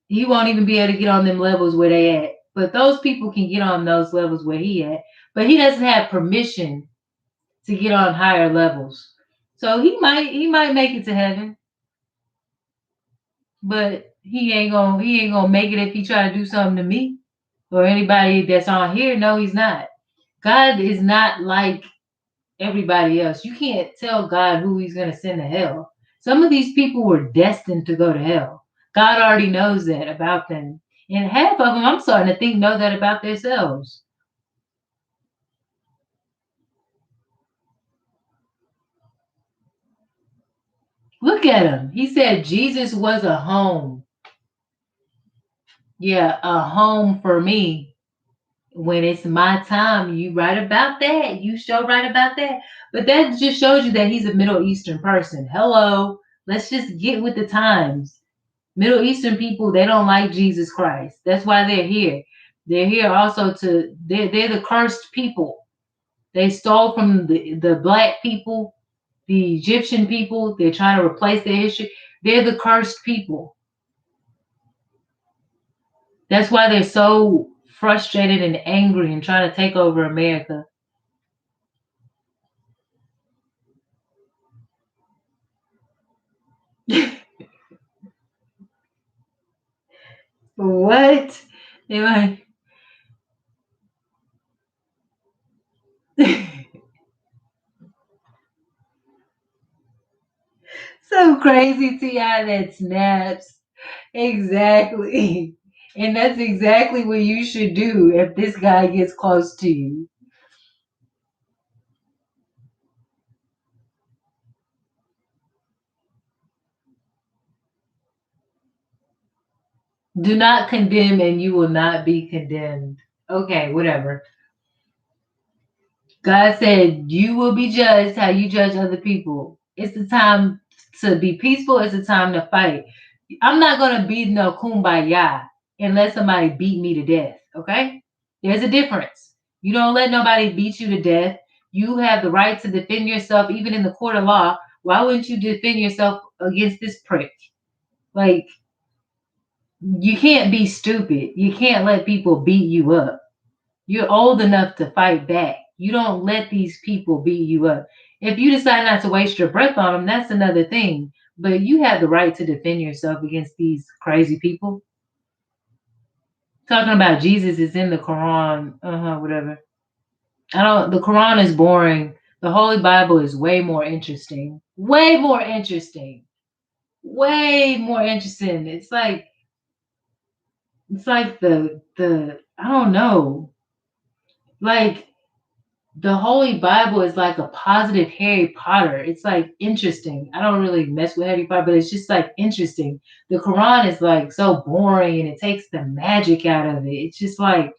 he won't even be able to get on them levels where they at. But those people can get on those levels where he at. But he doesn't have permission to get on higher levels. So he might make it to heaven, but he ain't gonna make it if he try to do something to me or anybody that's on here. No, he's not. God is not like everybody else. You can't tell God who he's gonna send to hell. Some of these people were destined to go to hell. God already knows that about them. And half of them, I'm starting to think, know that about themselves. Look at him. He said Jesus was a home. Yeah, a home for me. When it's my time, you right about that. You show right about that. But that just shows you that he's a Middle Eastern person. Hello. Let's just get with the times. Middle Eastern people, they don't like Jesus Christ. That's why they're here. They're here also they're the cursed people. They stole from the black people, the Egyptian people. They're trying to replace their history. They're the cursed people. That's why they're so frustrated and angry and trying to take over America. What? They're like, so crazy, Ti, that snaps. Exactly. And that's exactly what you should do if this guy gets close to you. Do not condemn and you will not be condemned. Okay, whatever. God said you will be judged how you judge other people. It's the time to be peaceful. It's the time to fight. I'm not going to be no kumbaya unless somebody beat me to death. Okay? There's a difference. You don't let nobody beat you to death. You have the right to defend yourself, even in the court of law. Why wouldn't you defend yourself against this prick? Like, you can't be stupid. You can't let people beat you up. You're old enough to fight back. You don't let these people beat you up. If you decide not to waste your breath on them, that's another thing. But you have the right to defend yourself against these crazy people. Talking about Jesus is in the Quran, whatever. I don't. The Quran is boring. The Holy Bible is way more interesting. Way more interesting. Way more interesting. It's like the I don't know. Like the Holy Bible is like a positive Harry Potter. It's like interesting. I don't really mess with Harry Potter, but it's just like interesting. The Quran is like so boring and it takes the magic out of it. It's just like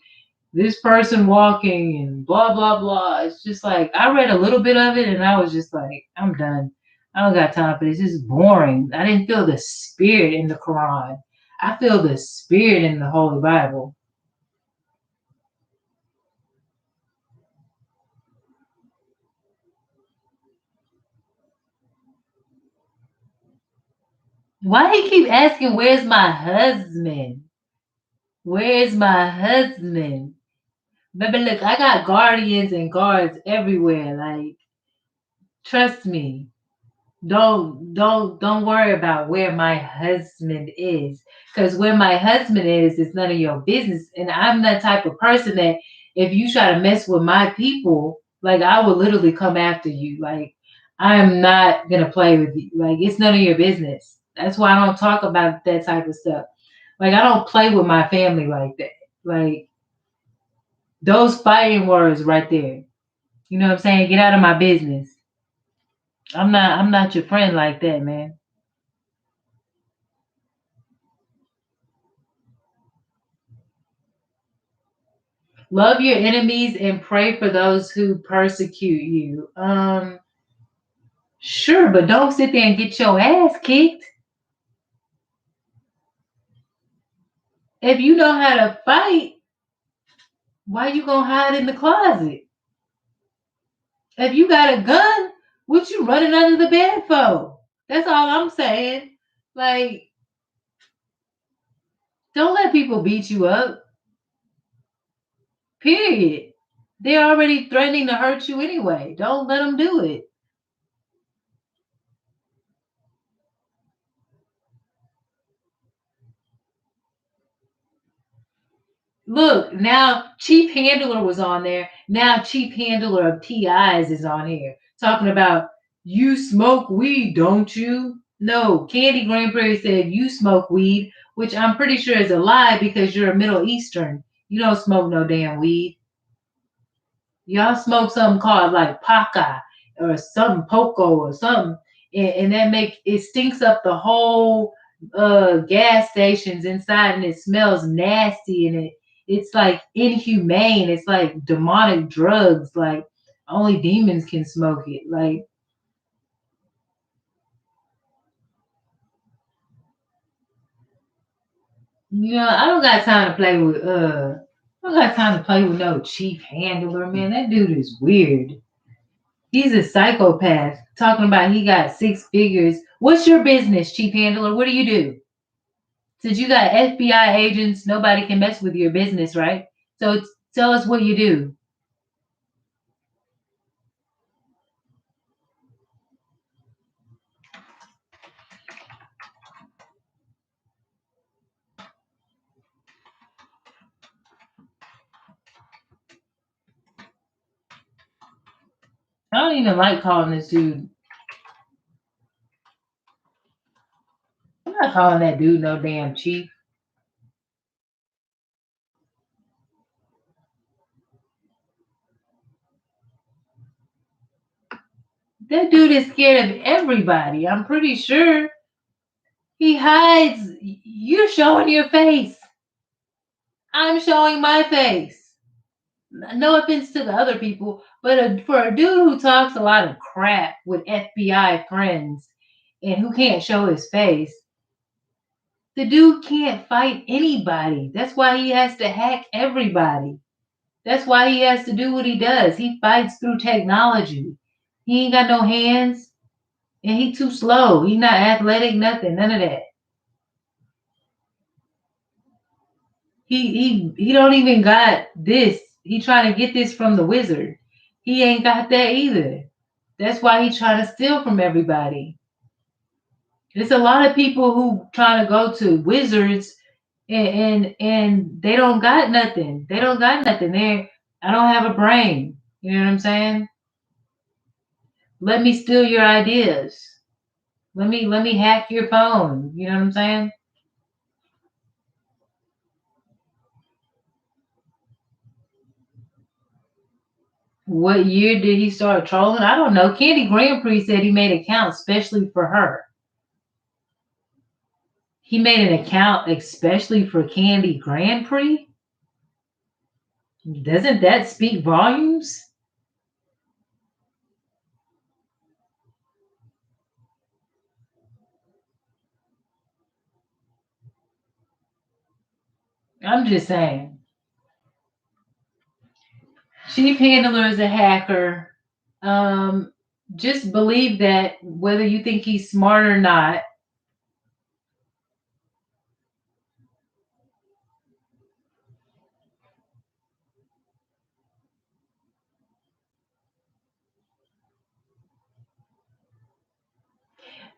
this person walking and blah blah blah. It's just like I read a little bit of it and I was just like, I'm done. I don't got time for this. It's just boring. I didn't feel the spirit in the Quran. I feel the spirit in the Holy Bible. Why he keep asking, where's my husband? Where's my husband? Baby, look, I got guardians and guards everywhere. Like, trust me. Don't worry about where my husband is. Because where my husband is none of your business. And I'm that type of person that if you try to mess with my people, like I will literally come after you. Like I'm not gonna play with you. Like it's none of your business. That's why I don't talk about that type of stuff. Like I don't play with my family like that. Like those fighting words right there. You know what I'm saying? Get out of my business. I'm not your friend like that, man. Love your enemies and pray for those who persecute you. Sure, but don't sit there and get your ass kicked. If you know how to fight, why you gonna hide in the closet? If you got a gun, what you running under the bed for? That's all I'm saying. Like, don't let people beat you up. Period. They're already threatening to hurt you anyway. Don't let them do it. Look, now Chief Handler was on there. Now Chief Handler of TIs is on here talking about you smoke weed, don't you? No, Candy Greenberry said you smoke weed, which I'm pretty sure is a lie because you're a Middle Eastern. You don't smoke no damn weed. Y'all smoke something called like paca or something poco or something, and that make it stinks up the whole gas stations inside, and it smells nasty, and it's like inhumane. It's like demonic drugs. Like only demons can smoke it. Like, I don't got time to play with I don't got time to play with no chief handler, man. That dude is weird. He's a psychopath. Talking about he got six figures. What's your business, chief handler? What do you do? Since you got FBI agents, nobody can mess with your business, right? So tell us what you do. I don't even like calling this dude. I'm not calling that dude no damn chief. That dude is scared of everybody. I'm pretty sure he hides. You're showing your face. I'm showing my face. No offense to the other people, but for a dude who talks a lot of crap with FBI friends and who can't show his face, the dude can't fight anybody. That's why he has to hack everybody. That's why he has to do what he does. He fights through technology. He ain't got no hands and he too slow. He not athletic, nothing, none of that. He don't even got this. He trying to get this from the wizard. He ain't got that either. That's why he trying to steal from everybody. There's a lot of people who trying to go to wizards and they don't got nothing. They don't got nothing. I don't have a brain. You know what I'm saying? Let me steal your ideas. Let me hack your phone. You know what I'm saying? What year did he start trolling? I don't know. Candy Grand Prix said he made accounts especially for her. He made an account especially for Candy Grand Prix. Doesn't that speak volumes? I'm just saying. Chief Handler is a hacker. Um, just believe that whether you think he's smart or not.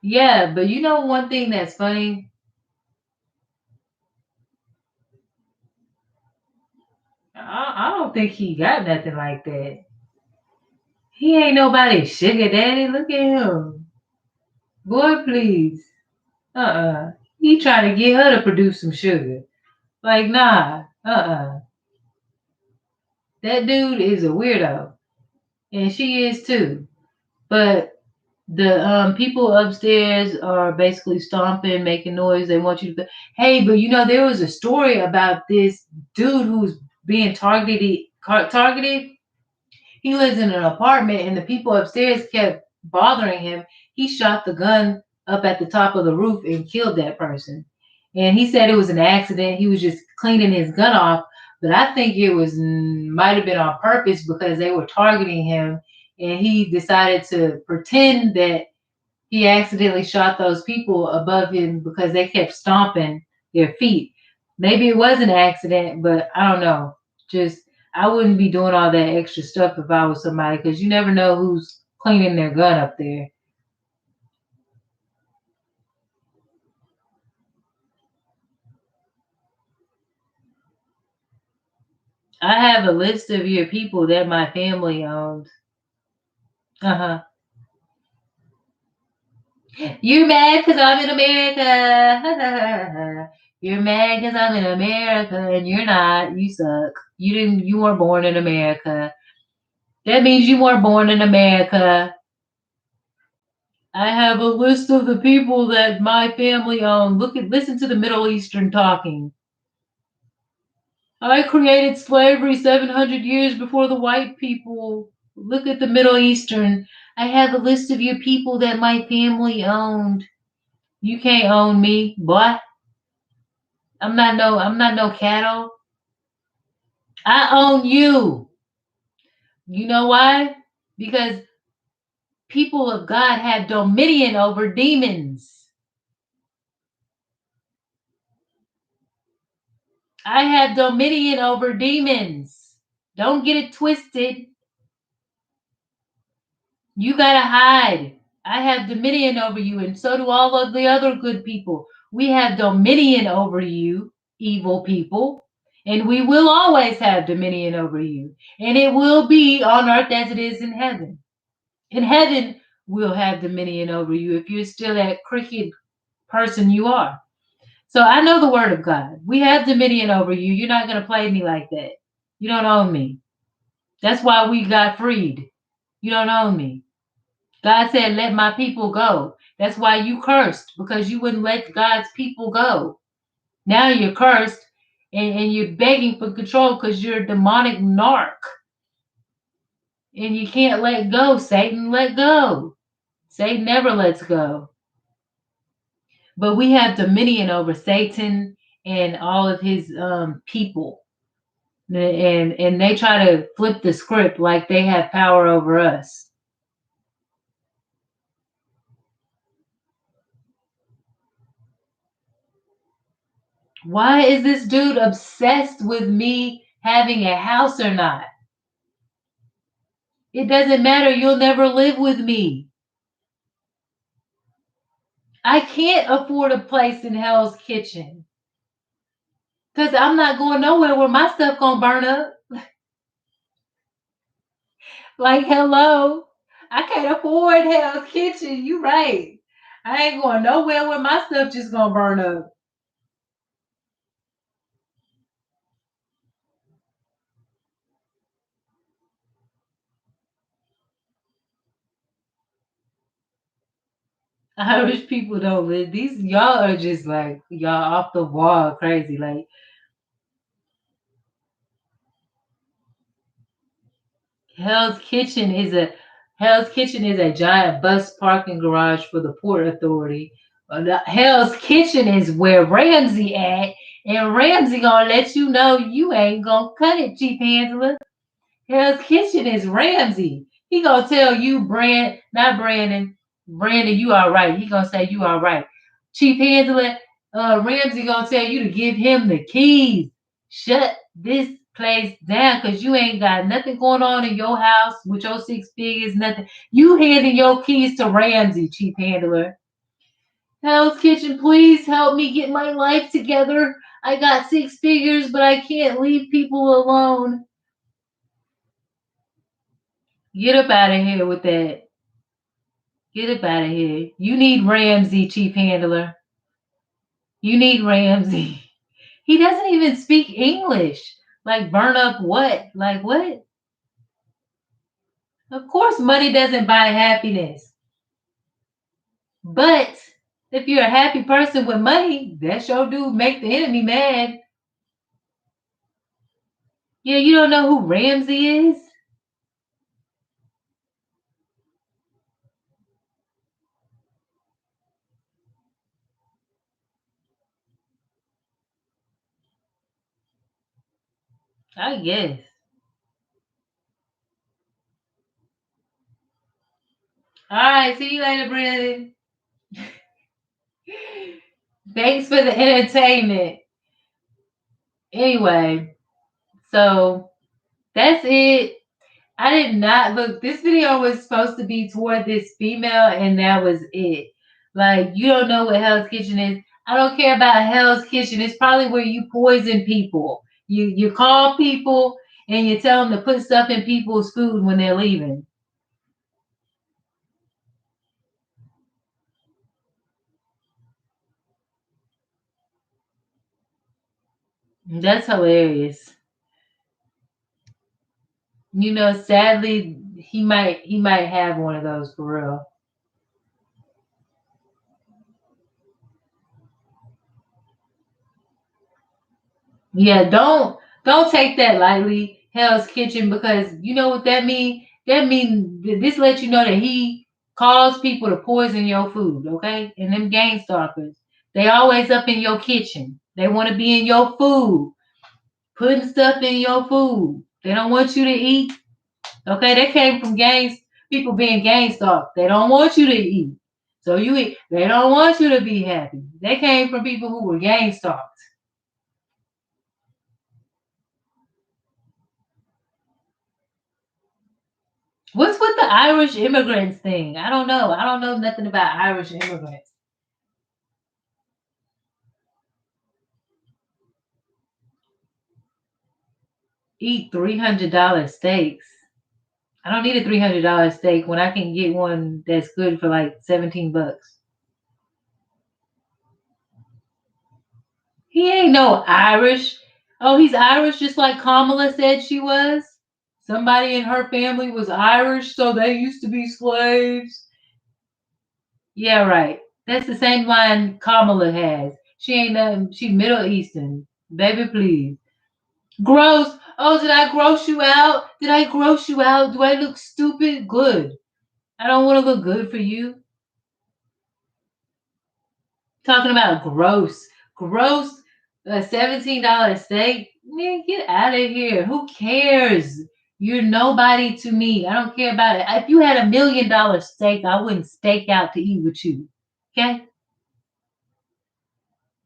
Yeah, but you know one thing that's funny? I don't think he got nothing like that. He ain't nobody's sugar daddy. Look at him. Boy, please. Uh-uh. He trying to get her to produce some sugar. Like, nah. Uh-uh. That dude is a weirdo. And she is too. But the people upstairs are basically stomping, making noise. They want you to. Hey, but there was a story about this dude who's being targeted. He lives in an apartment, and the people upstairs kept bothering him. He shot the gun up at the top of the roof and killed that person. And he said it was an accident. He was just cleaning his gun off. But I think it was might have been on purpose because they were targeting him, and he decided to pretend that he accidentally shot those people above him because they kept stomping their feet. Maybe it was an accident, but I don't know. Just I wouldn't be doing all that extra stuff if I was somebody because you never know who's cleaning their gun up there. I have a list of your people that my family owns. Uh huh. You're mad because I'm in America. You're mad because I'm in America, and you're not. You suck. You didn't. You weren't born in America. That means you weren't born in America. I have a list of the people that my family owned. Listen to the Middle Eastern talking. I created slavery 700 years before the white people. Look at the Middle Eastern. I have a list of your people that my family owned. You can't own me, boy. I'm not no cattle. I own you. You know why? Because people of God have dominion over demons. I have dominion over demons. Don't get it twisted. You gotta hide. I have dominion over you, and so do all of the other good people. We have dominion over you, evil people, and we will always have dominion over you. And it will be on earth as it is in heaven. In heaven, we'll have dominion over you if you're still that crooked person you are. So I know the word of God. We have dominion over you. You're not going to play me like that. You don't own me. That's why we got freed. You don't own me. God said, let my people go. That's why you cursed, because you wouldn't let God's people go. Now you're cursed and you're begging for control because you're a demonic narc. And you can't let go. Satan, let go. Satan never lets go. But we have dominion over Satan and all of his people. And they try to flip the script like they have power over us. Why is this dude obsessed with me having a house or not? It doesn't matter. You'll never live with me. I can't afford a place in Hell's Kitchen because I'm not going nowhere where my stuff gonna burn up. Like, hello, I can't afford Hell's Kitchen. You right. I ain't going nowhere where my stuff just gonna burn up. Irish people don't live. These y'all are just like y'all off the wall crazy. Like Hell's Kitchen is a Hell's Kitchen is a giant bus parking garage for the Port Authority. Hell's Kitchen is where Ramsey at, and Ramsey gonna let you know you ain't gonna cut it, cheap handler. Hell's Kitchen is Ramsey. He gonna tell you, not Brandon. Brandon, you all right. He gonna say you all right. Chief Handler, Ramsey gonna tell you to give him the keys. Shut this place down because you ain't got nothing going on in your house with your 6 figures, nothing. You handing your keys to Ramsey, Chief Handler. Hell's Kitchen, please help me get my life together. I got 6 figures, but I can't leave people alone. Get up out of here with that. Get up out of here. You need Ramsey, Chief Handler. You need Ramsey. He doesn't even speak English. Like, burn up what? Like, what? Of course, money doesn't buy happiness. But if you're a happy person with money, that sure do make the enemy mad. Yeah, you don't know who Ramsey is? I guess. All right, see you later, Brandon. Thanks for the entertainment. Anyway, so that's it. I did not look. This video was supposed to be toward this female, and that was it. Like, you don't know what Hell's Kitchen is. I don't care about Hell's Kitchen. It's probably where you poison people. You call people and you tell them to put stuff in people's food when they're leaving. That's hilarious. You know, sadly, he might have one of those for real. Yeah, don't Don't take that lightly, Hell's Kitchen, because you know what that mean? That mean this lets you know that he calls people to poison your food, okay? And them gang stalkers, they always up in your kitchen. They want to be in your food, putting stuff in your food. They don't want you to eat. Okay, that came from gangs, people being gang stalked. They don't want you to eat. So you eat. They don't want you to be happy. They came from people who were gang stalked. What's with the Irish immigrants thing? I don't know. I don't know nothing about Irish immigrants. Eat $300 steaks. I don't need a $300 steak when I can get one that's good for like 17 bucks. He ain't no Irish. Oh, he's Irish just like Kamala said she was. Somebody in her family was Irish, so they used to be slaves. Yeah, right. That's the same line Kamala has. She ain't nothing. She Middle Eastern. Baby, please. Gross. Oh, did I gross you out? Did I gross you out? Do I look stupid? Good. I don't want to look good for you. Talking about gross. Gross. A $17 steak. Man, get out of here. Who cares? You're nobody to me. I don't care about it. If you had $1 million steak, I wouldn't stake out to eat with you. Okay?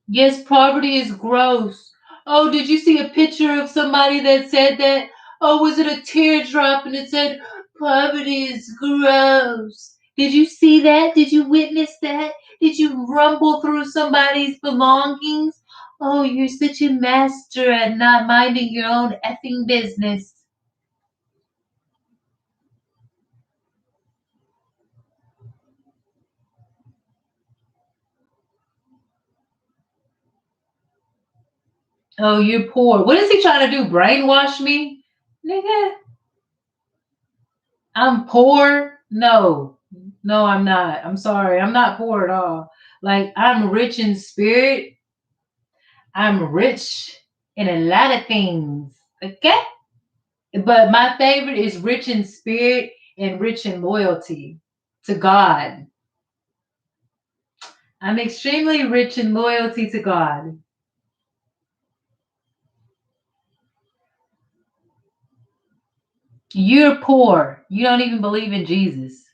Yes, poverty is gross. Oh, did you see a picture of somebody that said that? Oh, was it a teardrop and it said, poverty is gross? Did you see that? Did you witness that? Did you rumble through somebody's belongings? Oh, you're such a master at not minding your own effing business. Oh, you're poor. What is he trying to do? Brainwash me? Nigga, I'm poor? No. No, I'm not. I'm sorry. I'm not poor at all. Like, I'm rich in spirit. I'm rich in a lot of things. Okay? But my favorite is rich in spirit and rich in loyalty to God. I'm extremely rich in loyalty to God. You're poor. You don't even believe in Jesus.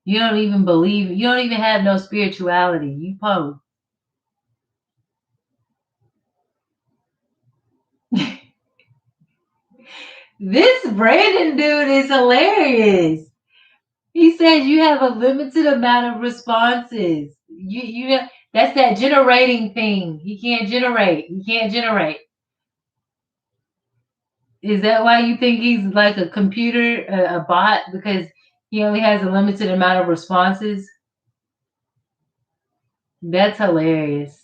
You don't even have no spirituality. You poor. This Brandon dude is hilarious. He says you have a limited amount of responses. You that's that generating thing. He can't generate. He can't generate. Is that why you think he's like a computer, a bot, because he only has a limited amount of responses? That's hilarious.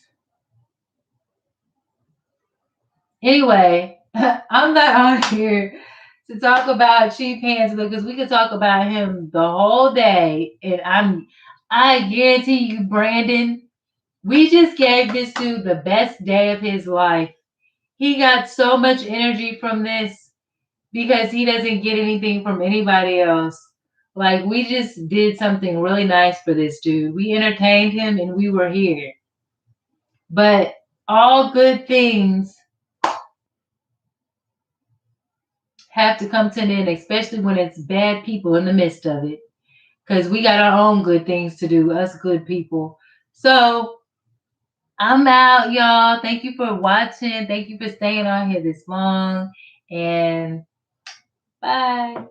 Anyway, I'm not on here to talk about Chief Hands because we could talk about him the whole day, and I guarantee you, Brandon, we just gave this dude the best day of his life. He got so much energy from this because he doesn't get anything from anybody else. Like, we just did something really nice for this dude. We entertained him and we were here. But all good things have to come to an end, especially when it's bad people in the midst of it. Because we got our own good things to do, us good people. So I'm out, y'all. Thank you for watching. Thank you for staying on here this long. And bye.